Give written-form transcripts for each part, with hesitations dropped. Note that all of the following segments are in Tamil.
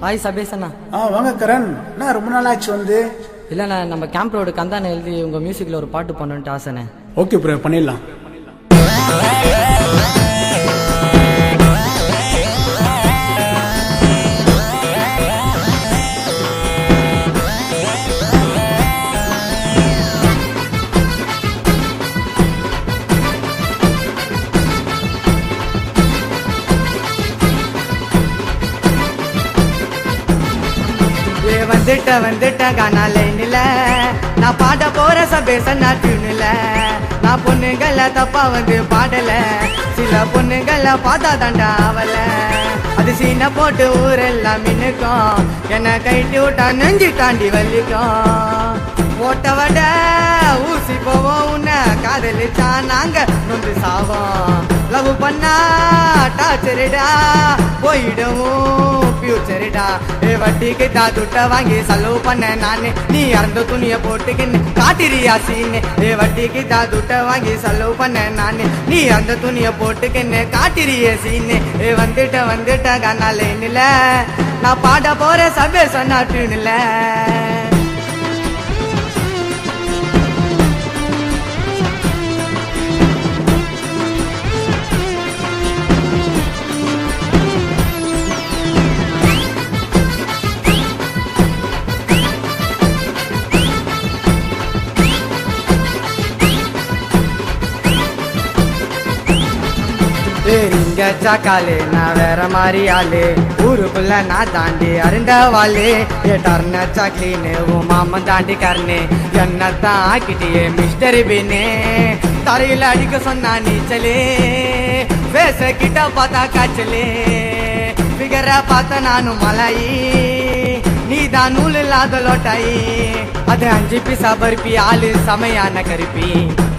ஹாய் சபேஷ் அண்ணா. வாங்க கரண், என்ன ரொம்ப நாள் ஆச்சு வந்து? இல்லைண்ணா, நம்ம கேம்ப் ரோடு கந்தானை எழுதி உங்கள் மியூசிக்கில் ஒரு பாட்டு பண்ணணுன்ட்டு ஆசைண்ணே. ஓகே ப்ரோ, பண்ணிடலாம். வந்துட்ட கானா லைன்ல நான் பாட போற சபேச நாட்டுல நான் பொண்ணுங்கள தப்பா வந்து பாடல, சில பொண்ணுங்கள பார்த்தா தாண்டா அவல அது சீனை போட்டு ஊரெல்லாம் மின்னுக்கும், என்ன கைட்டு விட்டா நெஞ்சு தாண்டி வலிக்கும். ஓட்ட வட ஊசி போவோம், உன்னை காதலிச்சா நாங்க நொந்து சாவோம். லவ் பண்ணா டாச்சரிடா போயிடுவோம் ஃபியூச்சரிடா. வட்டிக்கு தாத்துட்ட வாங்கி செலவு பண்ண நானு, நீ இறந்த துணிய போட்டுக்கின்னு காட்டிரியா சீனு. வட்டிக்கு தாத்துட்ட வாங்கி செலவு பண்ண நானு, நீ இறந்த துணிய போட்டுக்கின்னு காட்டிரிய சீனு. வந்துட்ட கானா லைன்ல நான் பாட போற சபேச நாட்டுல. நீங்க சாக்காலு நான் வேற மாதிரி ஆளு, ஊருக்குள்ள நான் தாண்டி அருண்ட வாளு. டர்ன சாக்லின்னு உன் மாமன் தாண்டி கர்னு, என்னத்தான் ஆக்கிட்டியே மிஸ்டர் பின்னு. தரையில அடிக்க சொன்னா நீச்சலே, பேச கிட்ட பார்த்தா காய்ச்சலே. பிகர பார்த்த நானும் மலாயி, நீ தான் நூல் இல்லாத லோட்டாயி. அது 5 பீசா பருப்பி, ஆளு சமையான கருப்பி.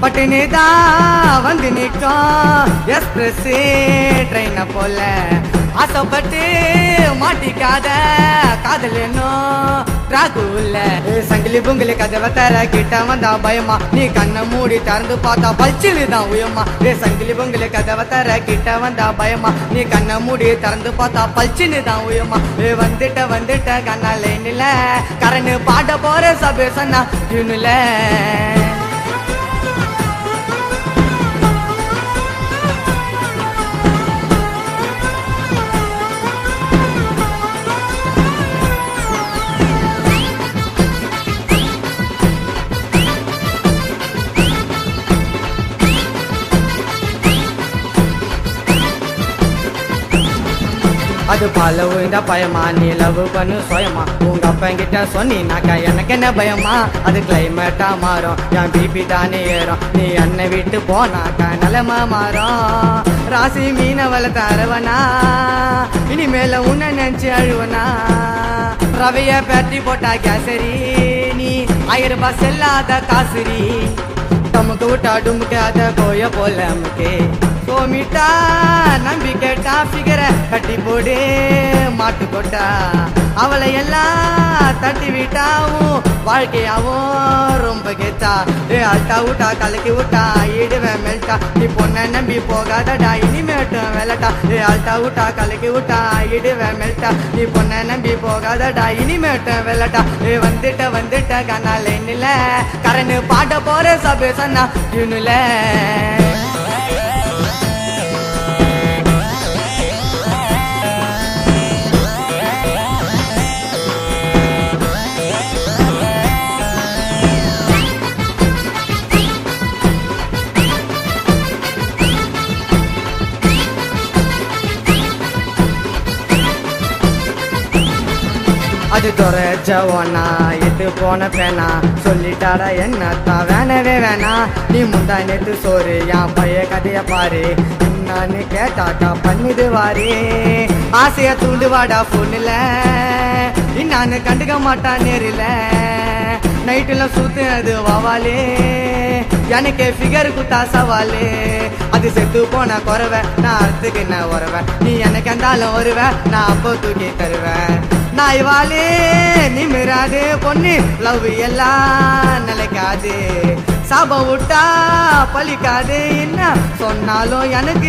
பட்டுனே தான் வந்து நிற்கும் எக்ஸ்பிரஸ் ட்ரெயினை போல. ஆசைப்பட்டு மாட்டிக்காத காதல் என்னும் ட்ராக்கு உள்ள. சங்கிலி பொங்கலி கதவை தர கிட்ட வந்தா பயமா, நீ கண்ணை மூடி திறந்து பார்த்தா பல்ச்சிலு தான் உயமா. சங்கிலி பொங்கலி கதவை தர கிட்ட வந்தா பயமா, நீ கண்ணை மூடி திறந்து பார்த்தா பல்ச்சின்னு தான் உயமா. வந்துட்ட கண்ணா லைன்ல கரண்டு பாட போற சபேசன்னா டியூன்ல. அது பால உயிர்ந்த பயமா, நீ லவ் பண்ணு சுயமா. உங்க அப்பங்கிட்ட சொன்னாக்கா எனக்கு என்ன பயமா. அது கிளைமேட்டா மாறும், என் பிபி தானே ஏறும். நீ என்னை விட்டு போனாக்கா நிலமா மாறும். ராசி மீனவள தருவனா, இனிமேல உன்னை நினைச்சு அழுவனா. ரவைய பேட்டி போட்டா கேசரி, நீ 1000 ரூபாய் செல்லாத காசுரி. தமுக்கு விட்டா டுமுக்காத கோய போல அமுக்கே சோமிட்டா. நம்பி கேட்டா பிகர கட்டி போடு மாட்டு கொட்டா. அவளை எல்லாம் தட்டி விட்டாவும் வாழ்க்கையாவும் ரொம்ப கெத்தா. அல்ட்டா விட்டா கலக்கி விட்டா ஈடுவேன் மெல்ட்டா. நீ பொண்ணை நம்பி போகாதடா இனிமேட்டும் வெள்ளட்டா. அல்ட்டா விட்டா கலக்கி விட்டா ஈடுவேன் மெல்ட்டா. நீ பொண்ணை நம்பி போகாதடா இனிமேட்டும் வெள்ளட்டா. வந்துட்ட கண்ணா லைன்ல கரண்டு பாட போற சபேசன்னா டியூன்ல. அது துறைச்சவனா இது போன பேனா, சொல்லிட்டாடா என்னத்தான் வேணவே வேணா. நீ முந்தா நேத்து சோறு என் பைய கதைய பாரு, என்னான்னு கேட்டாக்கா பண்ணிது வாரு. ஆசைய தூண்டுவாடா பொண்ணுல, இன்னான்னு கண்டுக்க மாட்டான் நேரில. நைட்டுல சுத்து அது வாவாலே, எனக்கு ஃபிகர் குத்தா சவாலு. அது செத்து போன குறவை, நான் அறுத்துக்கு என்ன உறவேன். நீ எனக்கு இருந்தாலும் வருவேன், நான் அப்போ தூக்கி தருவேன். நாய்வாலே நிமிராது பொண்ணு, லவ் எல்லாம் நிலைக்காது. சாபம் விட்டா பலிக்காது, என்ன சொன்னாலும் எனக்கு